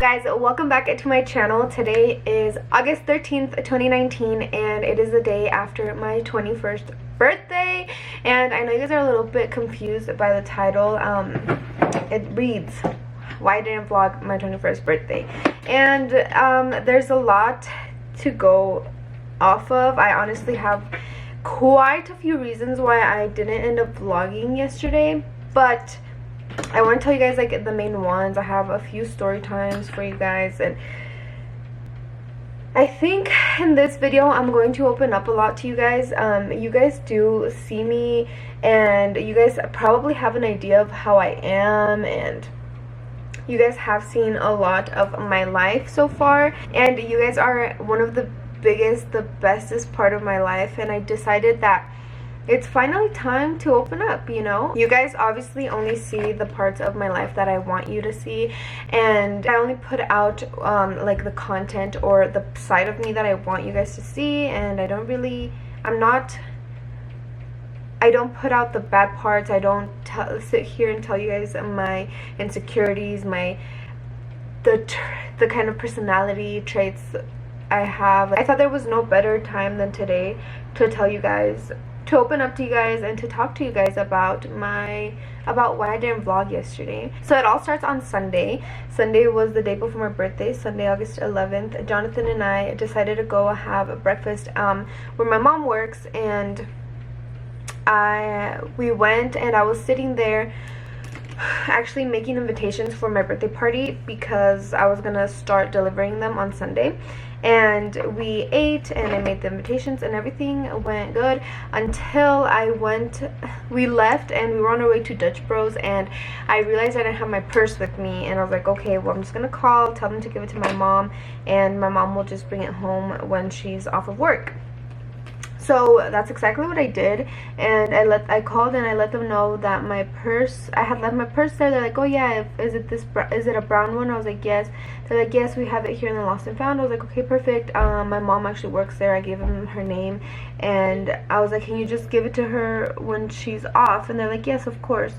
Guys, welcome back to my channel. Today is August 13th, 2019, and it is the day after my 21st birthday. And I know you guys are a little bit confused by the title. It reads, why didn't vlog my 21st birthday? And there's a lot to go off of. I honestly have quite a few reasons why I didn't end up vlogging yesterday, but I want to tell you guys like the main ones. I have a few story times for you guys, and I think in this video I'm going to open up a lot to you guys. You guys do see me, and you guys probably have an idea of how I am, and you guys have seen a lot of my life so far, and you guys are one of the biggest, the bestest part of my life, and I decided that it's finally time to open up, you know? You guys obviously only see the parts of my life that I want you to see, and I only put out like the content or the side of me that I want you guys to see, and I don't put out the bad parts. I don't sit here and tell you guys my insecurities, the kind of personality traits I have. I thought there was no better time than today to tell you guys, to open up to you guys, and to talk to you guys about why I didn't vlog yesterday. So it all starts on Sunday. Sunday was the day before my birthday, Sunday, August 11th. Jonathan and I decided to go have a breakfast where my mom works, and we went, and I was sitting there actually making invitations for my birthday party because I was gonna start delivering them on Sunday. And we ate, and I made the invitations, and everything went good until we left, and we were on our way to Dutch Bros, and I realized I didn't have my purse with me, and I was like, okay, well, I'm just gonna tell them to give it to my mom, and my mom will just bring it home when she's off of work. So that's exactly what I did, and I called and I let them know that I had left my purse there. They're like, oh yeah, is it a brown one? I was like, yes. They're like, yes, we have it here in the lost and found. I was like, okay, perfect. My mom actually works there. I gave them her name, and I was like, can you just give it to her when she's off? And they're like, yes, of course.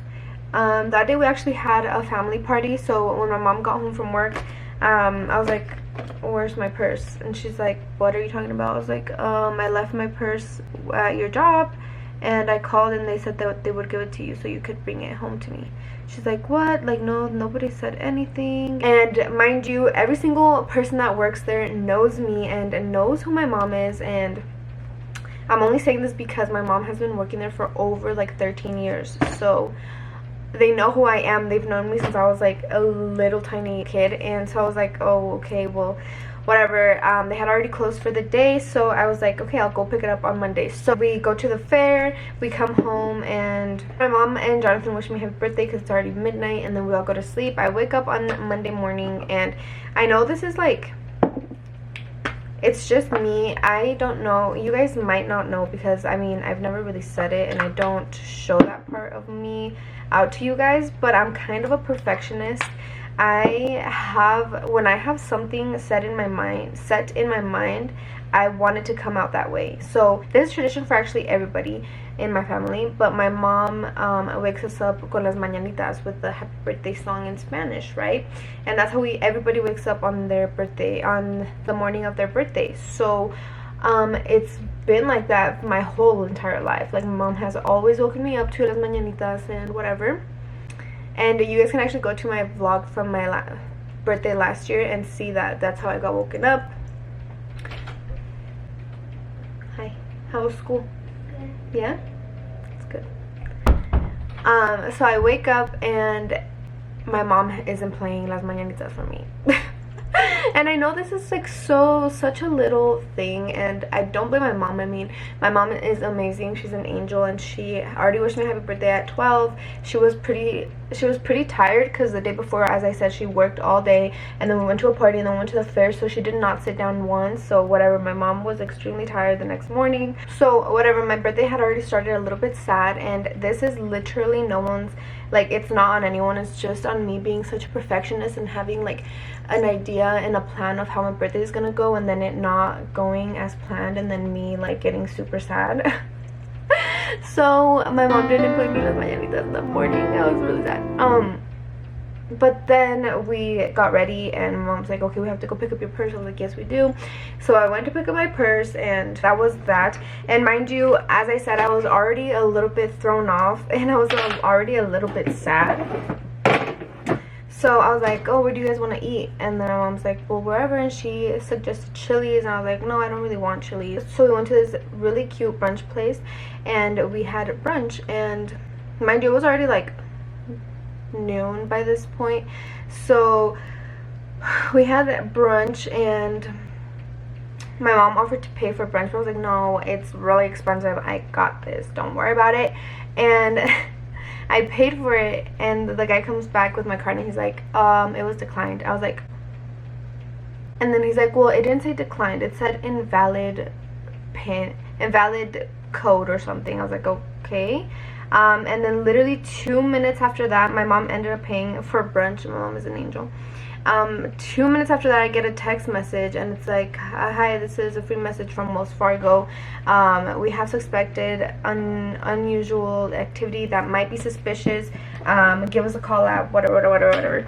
That day we actually had a family party, so when my mom got home from work, I was like, where's my purse? And she's like, what are you talking about? I was like, I left my purse at your job, and I called, and they said that they would give it to you so you could bring it home to me. She's like, what? Like, no, nobody said anything. And mind you, every single person that works there knows me and knows who my mom is, and I'm only saying this because my mom has been working there for over like 13 years, so they know who I am. They've known me since I was like a little tiny kid, and so I was like, oh, okay, well, whatever. They had already closed for the day, so I was like, okay, I'll go pick it up on Monday. So we go to the fair, we come home, and my mom and Jonathan wish me happy birthday because it's already midnight, and then we all go to sleep. I wake up on Monday morning, and I know this is like, it's just me. I don't know, you guys might not know, because I mean, I've never really said it, and I don't show that part of me out to you guys, but I'm kind of a perfectionist. When I have something set in my mind, I want it to come out that way. So this is tradition for actually everybody in my family, but my mom wakes us up con las mañanitas, with the happy birthday song in Spanish, right? And that's how everybody wakes up on their birthday, on the morning of their birthday. So it's been like that my whole entire life. Like, my mom has always woken me up to las mañanitas and whatever. And you guys can actually go to my vlog from my birthday last year and see that that's how I got woken up. Hi, how was school? Good. Yeah? It's good. So I wake up, and my mom isn't playing las mañanitas for me. And I know this is like such a little thing, and I don't blame my mom. I mean, my mom is amazing. She's an angel, and she already wished me happy birthday at 12. She was pretty tired because the day before, as I said, she worked all day, and then we went to a party, and then we went to the fair, so she did not sit down once. So whatever, my mom was extremely tired the next morning. So whatever, my birthday had already started a little bit sad, and this is literally no one's, like, it's not on anyone. It's just on me being such a perfectionist and having like an idea and a plan of how my birthday is gonna go, and then it not going as planned, and then me like getting super sad. So my mom didn't play me las mañanitas in the morning. I was really sad. But then we got ready and mom's like, okay, we have to go pick up your purse. I was like, yes we do. So I went to pick up my purse, and that was that. And mind you, as I said, I was already a little bit thrown off, and I was already a little bit sad. So I was like, oh, where do you guys want to eat? And then my mom's like, well, wherever. And she suggested Chili's, and I was like, no, I don't really want Chili's. So we went to this really cute brunch place, and we had brunch. And mind you, it was already like noon by this point. So we had brunch, and my mom offered to pay for brunch, but I was like, no, it's really expensive. I got this. Don't worry about it. And I paid for it, and the guy comes back with my card, and he's like, it was declined. I was like, and then he's like, well, it didn't say declined. It said invalid code or something. I was like, okay. And then literally 2 minutes after that, my mom ended up paying for brunch. My mom is an angel. 2 minutes after that, I get a text message, and it's like, hi, this is a free message from Wells Fargo. We have suspected unusual activity that might be suspicious. Give us a call at whatever.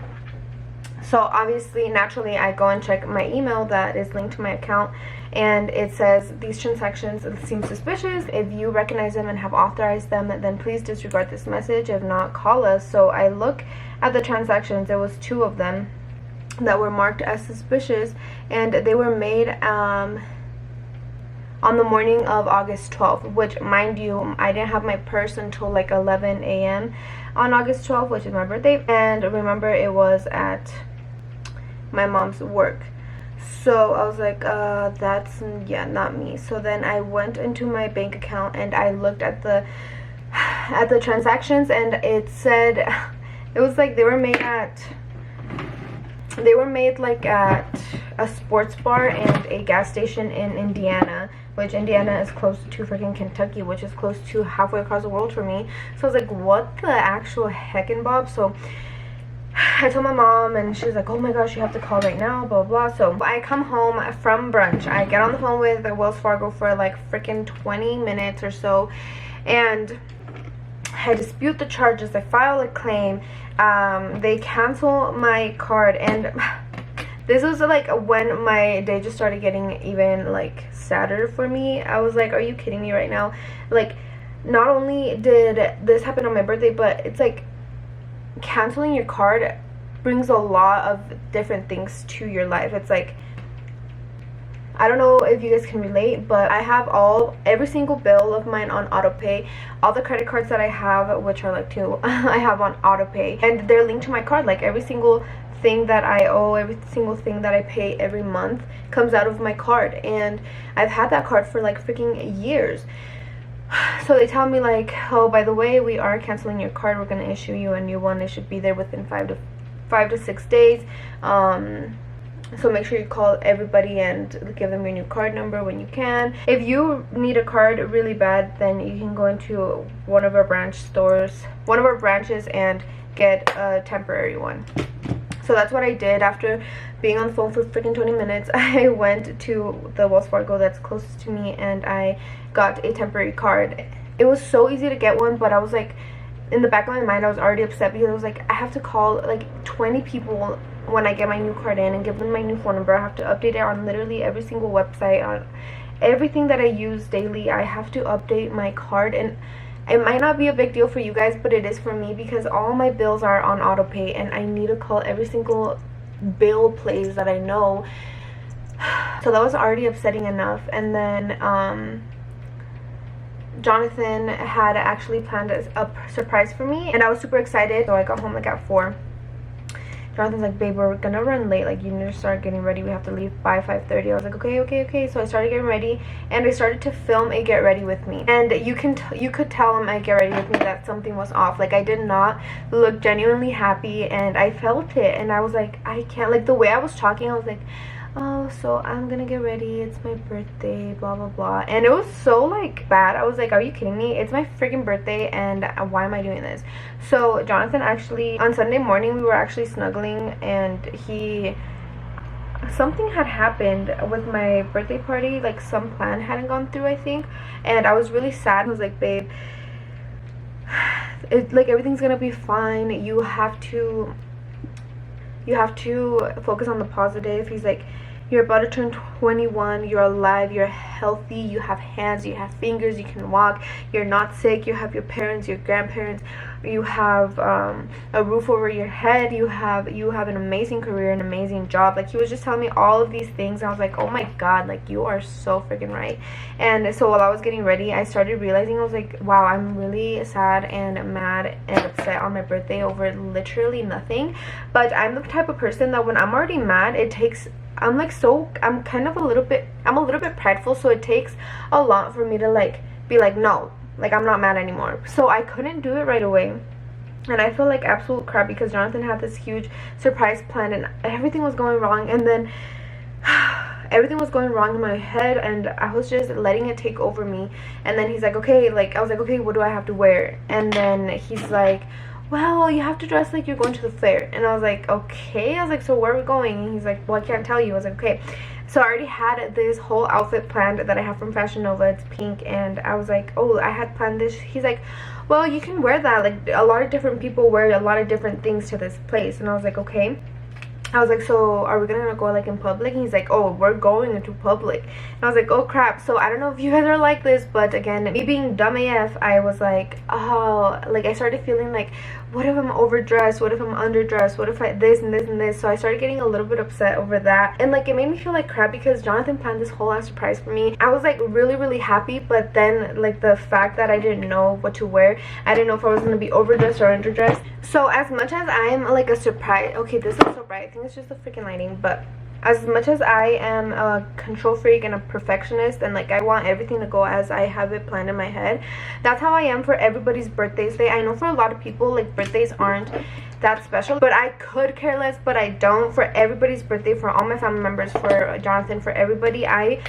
So obviously, naturally, I go and check my email that is linked to my account, and it says these transactions seem suspicious. If you recognize them and have authorized them, then please disregard this message. If not, call us. So I look at the transactions. There was 2 of them that were marked as suspicious, and they were made on the morning of August 12th, which, mind you, I didn't have my purse until like 11 a.m. on August 12th, which is my birthday. And remember, it was at my mom's work. So I was like, that's, yeah, not me. So then I went into my bank account, and I looked at the transactions, and it said, it was like they were made like at a sports bar and a gas station in Indiana, which Indiana is close to freaking Kentucky, which is close to halfway across the world for me. So I was like, what the actual heck and bob? So I told my mom, and she was like, oh my gosh, you have to call right now, blah blah. So I come home from brunch, I get on the phone with Wells Fargo for like freaking 20 minutes or so, and I dispute the charges. I file a claim. They cancel my card, and this was like when my day just started getting even like sadder for me. I was like, are you kidding me right now? Like, not only did this happen on my birthday, but it's like canceling your card brings a lot of different things to your life. It's like, I don't know if you guys can relate, but I have every single bill of mine on auto pay. All the credit cards that I have, which are like 2, I have on auto pay, and they're linked to my card. Like every single thing that I owe, every single thing that I pay every month comes out of my card, and I've had that card for like freaking years. So they tell me like, oh, by the way, we are canceling your card. We're going to issue you a new one. It should be there within 5 to 6 days. So make sure you call everybody and give them your new card number when you can. If you need a card really bad, then you can go into one of our branches and get a temporary one. So that's what I did. After being on the phone for freaking 20 minutes, I went to the Wells Fargo that's closest to me, and I got a temporary card. It was so easy to get one, but I was like, in the back of my mind, I was already upset because I was like, I have to call like 20 people when I get my new card in and give them my new phone number. I have to update it on literally every single website, on everything that I use daily. I have to update my card, and it might not be a big deal for you guys, but it is for me because all my bills are on auto pay, and I need to call every single bill place that I know. So that was already upsetting enough. And then Jonathan had actually planned a surprise for me, and I was super excited. So I got home like at 4. Jonathan's like, babe, we're gonna run late, like you need to start getting ready, we have to leave by 5:30. I was like, okay. So I started getting ready, and I started to film a get ready with me, and you could tell in my get ready with me that something was off. Like, I did not look genuinely happy, and I felt it, and I was like, I can't, like the way I was talking, I was like, oh, so I'm gonna get ready, it's my birthday, blah blah blah. And it was so like bad. I was like, are you kidding me? It's my freaking birthday, and why am I doing this? So Jonathan, actually on Sunday morning, we were actually snuggling, and something had happened with my birthday party. Like some plan hadn't gone through, I think, and I was really sad. I was like, babe, like everything's gonna be fine. You have to you have to focus on the positive. He's like, you're about to turn 21, you're alive, you're healthy, you have hands, you have fingers, you can walk, you're not sick, you have your parents, your grandparents, you have a roof over your head, you have an amazing career, an amazing job. Like, he was just telling me all of these things. I was like, oh my god, like, you are so freaking right. And so while I was getting ready, I started realizing, I was like, wow, I'm really sad and mad and upset on my birthday over literally nothing. But I'm the type of person that when I'm already mad, it takes, I'm a little bit prideful, so it takes a lot for me to like be like, no, like, I'm not mad anymore. So I couldn't do it right away, and I feel like absolute crap because Jonathan had this huge surprise plan and everything was going wrong, and then everything was going wrong in my head, and I was just letting it take over me. And then he's like, okay, like, I was like, okay, what do I have to wear? And then he's like, well, you have to dress like you're going to the fair. And I was like, okay. I was like, so where are we going? And he's like, well, I can't tell you. I was like, okay. So I already had this whole outfit planned that I have from Fashion Nova. It's pink, and I was like, oh, I had planned this. He's like, well, you can wear that. Like, a lot of different people wear a lot of different things to this place. And I was like, okay. I was like, so are we gonna go like in public? And he's like, oh, we're going into public. And I was like, oh crap. So I don't know if you guys are like this, but again, me being dumb AF, I was like, oh, like, I started feeling like, what if I'm overdressed? What if I'm underdressed? What if I this and this and this? So I started getting a little bit upset over that, and like, it made me feel like crap because Jonathan planned this whole ass surprise for me. I was like really happy, but then like the fact that I didn't know what to wear, I didn't know if I was gonna be overdressed or underdressed. So as much as I am like a surprise, okay, this is so bright, I think it's just the freaking lighting, but as much as I am a control freak and a perfectionist, and like, I want everything to go as I have it planned in my head, that's how I am for everybody's birthdays. I know for a lot of people, like, birthdays aren't that special, but I could care less, but I don't. For everybody's birthday, for all my family members, for Jonathan, for everybody, I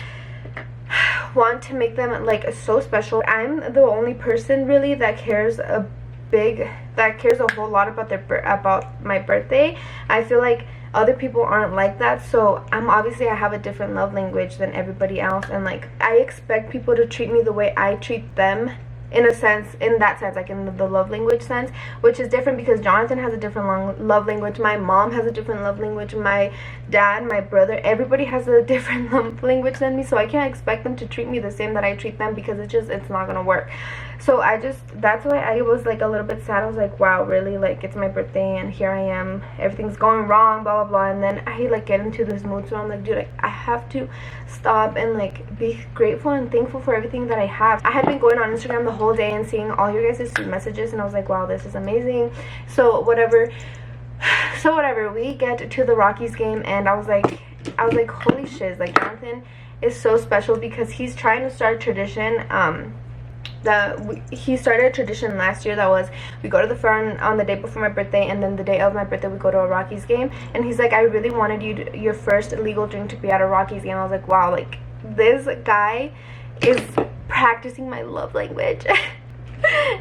want to make them like so special. I'm the only person really that cares a whole lot about my birthday. I feel like other people aren't like that, so I have a different love language than everybody else, and like, I expect people to treat me the way I treat them, in that sense, like in the love language sense, which is different because Jonathan has a different love language, my mom has a different love language, my dad, my brother, everybody has a different love language than me, so I can't expect them to treat me the same that I treat them, because it's not gonna work. So that's why I was like a little bit sad. I was like, wow, really, like, it's my birthday and here I am, everything's going wrong, blah blah blah. And then I like get into this mood, so I'm like, dude, like, I have to stop and like be grateful and thankful for everything that I have. I had been going on Instagram the whole day and seeing all your guys' messages, and I was like, wow, this is amazing. So whatever, we get to the Rockies game, and I was like, holy shit, like, Jonathan is so special because he's trying to start a tradition. He started a tradition last year that was, we go to the fair on the day before my birthday, and then the day of my birthday we go to a Rockies game. And he's like, I really wanted your first legal drink to be at a Rockies game. I was like, wow, like, this guy is practicing my love language.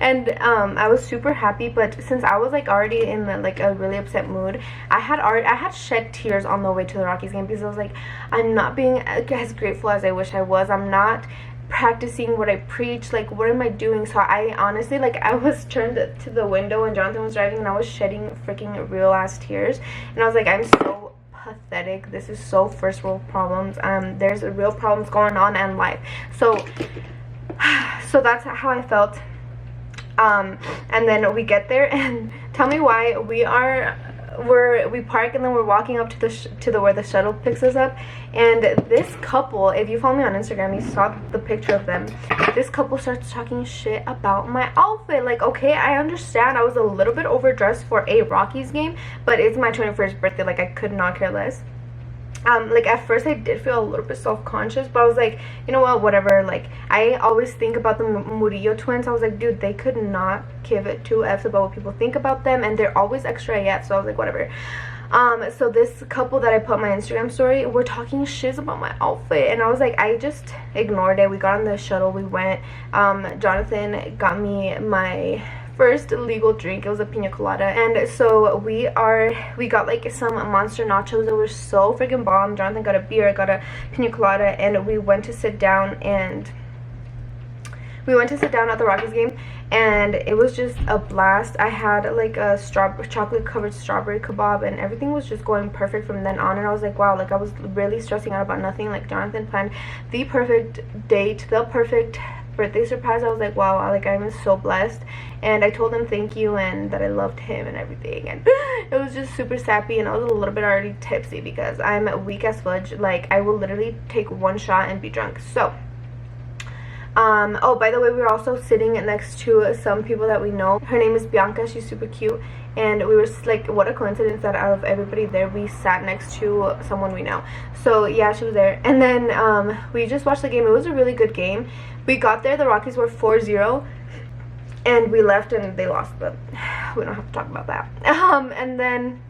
And I was super happy, but since I was like already in like a really upset mood, I had shed tears on the way to the Rockies game, because I was like, I'm not being as grateful as I wish I was. I'm not practicing what I preach. Like, what am I doing? So I honestly, like, I was turned to the window and Jonathan was driving, and I was shedding freaking real ass tears, and I was like, I'm so pathetic. This is so first world problems. There's real problems going on in life. So that's how I felt. And then we get there, and tell me why we park, and then we're walking up to the where the shuttle picks us up, and this couple, if you follow me on Instagram, you saw the picture of them. This couple starts talking shit about my outfit. Like, okay, I understand I was a little bit overdressed for a Rockies game, but it's my 21st birthday. Like, I could not care less. Like, at first I did feel a little bit self-conscious, but I was like, you know what, whatever. Like, I always think about the Murillo twins. I was like, dude, they could not give it 2 F's about what people think about them, and they're always extra AF, so I was like, whatever. So this couple that I put on my Instagram story were talking shiz about my outfit, and I was like, I just ignored it. We got on the shuttle, we went, Jonathan got me my first legal drink. It was a pina colada, and so we got like some monster nachos that were so freaking bomb. Jonathan got a beer, I got a pina colada, and we went to sit down, and we went to sit down at the Rockies game, and it was just a blast. I had like a chocolate covered strawberry kebab, and everything was just going perfect from then on. And I was like, wow, like I was really stressing out about nothing. Like Jonathan planned the perfect date, the perfect birthday surprise. I was like, wow, like I'm so blessed. And I told him thank you and that I loved him and everything, and it was just super sappy. And I was a little bit already tipsy because I'm weak as fudge. Like I will literally take one shot and be drunk. So oh, by the way, we were also sitting next to some people that we know. Her name is Bianca. She's super cute, and we were like, what a coincidence that out of everybody there we sat next to someone we know. So yeah, she was there. And then we just watched the game. It was a really good game. We got there, the Rockies were 4-0, and we left and they lost, but we don't have to talk about that. And then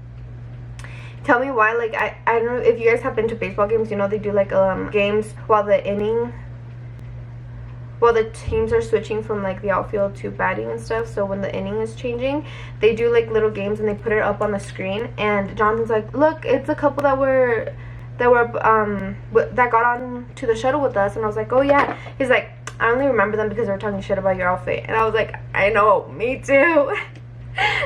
tell me why, like I don't know if you guys have been to baseball games. You know, they do like games while the teams are switching from like the outfield to batting and stuff. So when the inning is changing, they do like little games and they put it up on the screen. And Jonathan's like, look, it's a couple that got on to the shuttle with us. And I was like, oh yeah. He's like, I only remember them because they were talking shit about your outfit. And I was like, I know, me too.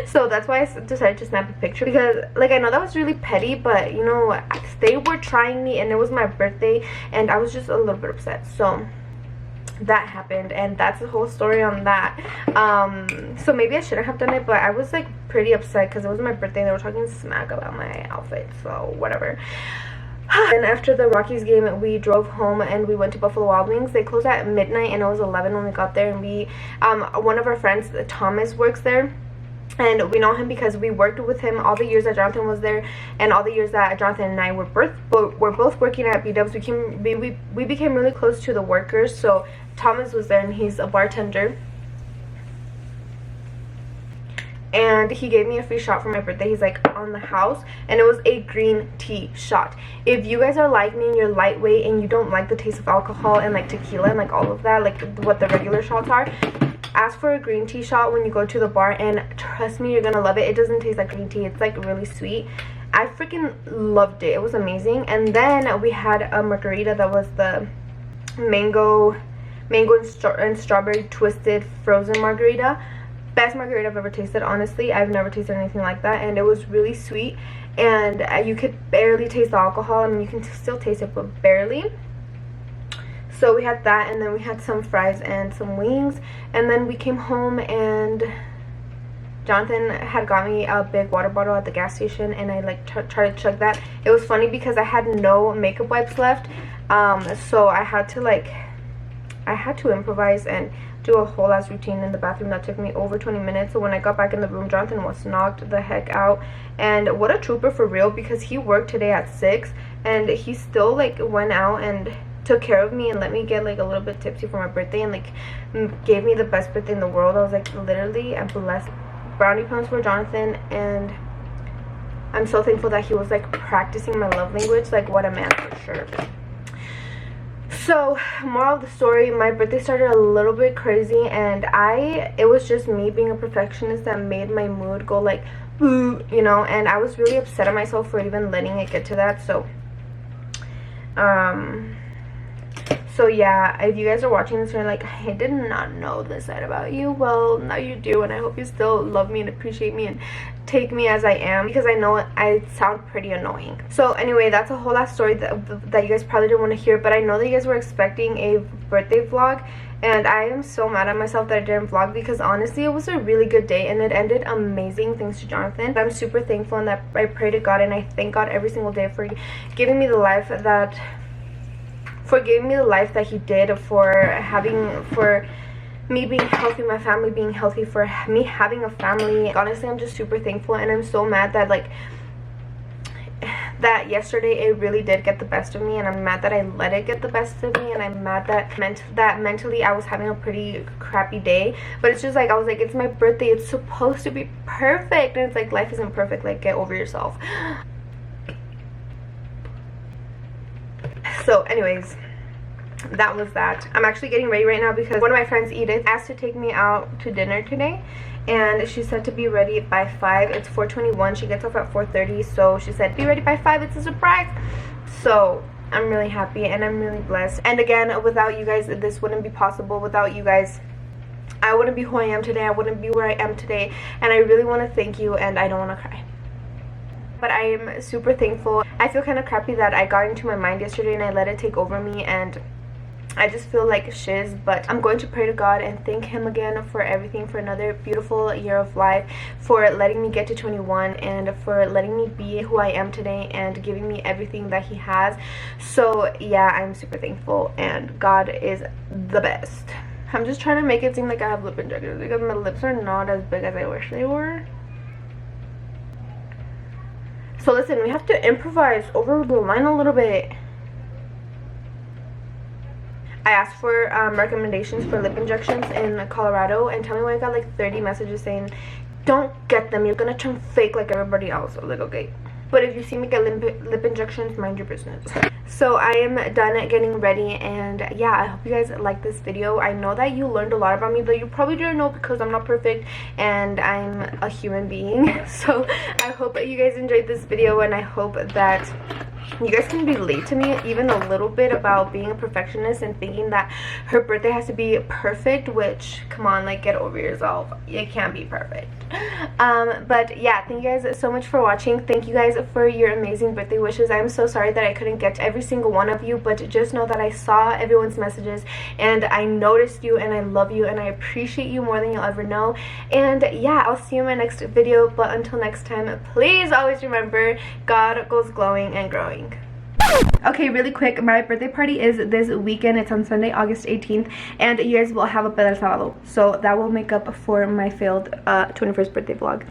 So that's why I decided to snap a picture, because like I know that was really petty, but you know, they were trying me and it was my birthday and I was just a little bit upset. So that happened, and that's the whole story on that. So maybe I shouldn't have done it, but I was like pretty upset because it was my birthday and they were talking smack about my outfit, so whatever. And after the Rockies game, we drove home and we went to Buffalo Wild Wings. They closed at midnight and it was 11 when we got there. And we one of our friends, Thomas, works there. And we know him because we worked with him all the years that Jonathan was there, and all the years that Jonathan and I were both working at B-Dubs. We became really close to the workers. So Thomas was there and he's a bartender. And he gave me a free shot for my birthday. He's like, on the house, and it was a green tea shot. If you guys are like me and you're lightweight and you don't like the taste of alcohol and like tequila and like all of that, like what the regular shots are, ask for a green tea shot when you go to the bar, and trust me, you're gonna love it. It doesn't taste like green tea. It's like really sweet. I freaking loved it. It was amazing. And then we had a margarita that was the mango and strawberry twisted frozen margarita. Best margarita I've ever tasted. Honestly, I've never tasted anything like that, and it was really sweet, and you could barely taste the alcohol. I mean, you can still taste it, but barely. So we had that, and then we had some fries and some wings, and then we came home, and Jonathan had got me a big water bottle at the gas station, and I like tried to chug that. It was funny because I had no makeup wipes left, so I had to improvise and do a whole ass routine in the bathroom that took me over 20 minutes. So when I got back in the room, Jonathan was knocked the heck out, and what a trooper for real, because he worked today at 6 and he still like went out and took care of me and let me get like a little bit tipsy for my birthday, and like gave me the best birthday in the world. I was like, literally, I'm blessed. Brownie pounds for Jonathan, and I'm so thankful that he was like practicing my love language. Like, what a man, for sure. So moral of the story, my birthday started a little bit crazy, and it was just me being a perfectionist that made my mood go like, ooh, you know, and I was really upset at myself for even letting it get to that. So yeah, if you guys are watching this and you're like, I did not know this side about you, well, now you do, and I hope you still love me and appreciate me and take me as I am, because I know I sound pretty annoying. So anyway, that's a whole lot story that you guys probably didn't want to hear, but I know that you guys were expecting a birthday vlog, and I am so mad at myself that I didn't vlog, because honestly, it was a really good day and it ended amazing thanks to Jonathan. I'm super thankful, and that I pray to God and I thank God every single day for giving me the life that he did, for me being healthy, my family being healthy, for me having a family. Honestly, I'm just super thankful, and I'm so mad that that yesterday it really did get the best of me, and I'm mad that I let it get the best of me, and I'm mad that mentally I was having a pretty crappy day. But it's just like, I was like, it's my birthday, it's supposed to be perfect, and it's like, life isn't perfect. Like, get over yourself. So anyways, that was that. I'm actually getting ready right now because one of my friends, Edith, asked to take me out to dinner today, and she said to be ready by 5. It's 4:21. She gets off at 4:30, so she said be ready by 5. It's a surprise. So I'm really happy and I'm really blessed. And again, without you guys, this wouldn't be possible. Without you guys, I wouldn't be who I am today. I wouldn't be where I am today. And I really want to thank you, and I don't want to cry. But I am super thankful. I feel kind of crappy that I got into my mind yesterday and I let it take over me, and I just feel like shiz. But I'm going to pray to God and thank him again for everything, for another beautiful year of life, for letting me get to 21, and for letting me be who I am today and giving me everything that he has. So yeah, I'm super thankful, and God is the best. I'm just trying to make it seem like I have lip injections because my lips are not as big as I wish they were. So listen, we have to improvise over the line a little bit. I asked for recommendations for lip injections in Colorado, and tell me why I got like 30 messages saying, don't get them, you're gonna turn fake like everybody else. I was like, okay. But if you see me get lip injections, mind your business. So I am done getting ready, and yeah, I hope you guys like this video. I know that you learned a lot about me, but you probably didn't know because I'm not perfect and I'm a human being. So I hope that you guys enjoyed this video, and I hope that you guys can relate to me even a little bit about being a perfectionist and thinking that her birthday has to be perfect, which, come on, like, get over yourself. It can't be perfect. But yeah, thank you guys so much for watching. Thank you guys for your amazing birthday wishes. I'm so sorry that I couldn't get to every single one of you, but just know that I saw everyone's messages and I noticed you, and I love you, and I appreciate you more than you'll ever know. And yeah, I'll see you in my next video, but until next time, please always remember, God goes glowing and growing. Okay, really quick, my birthday party is this weekend. It's on Sunday, August 18th, and you guys will have a peda el sábado, so that will make up for my failed 21st birthday vlog.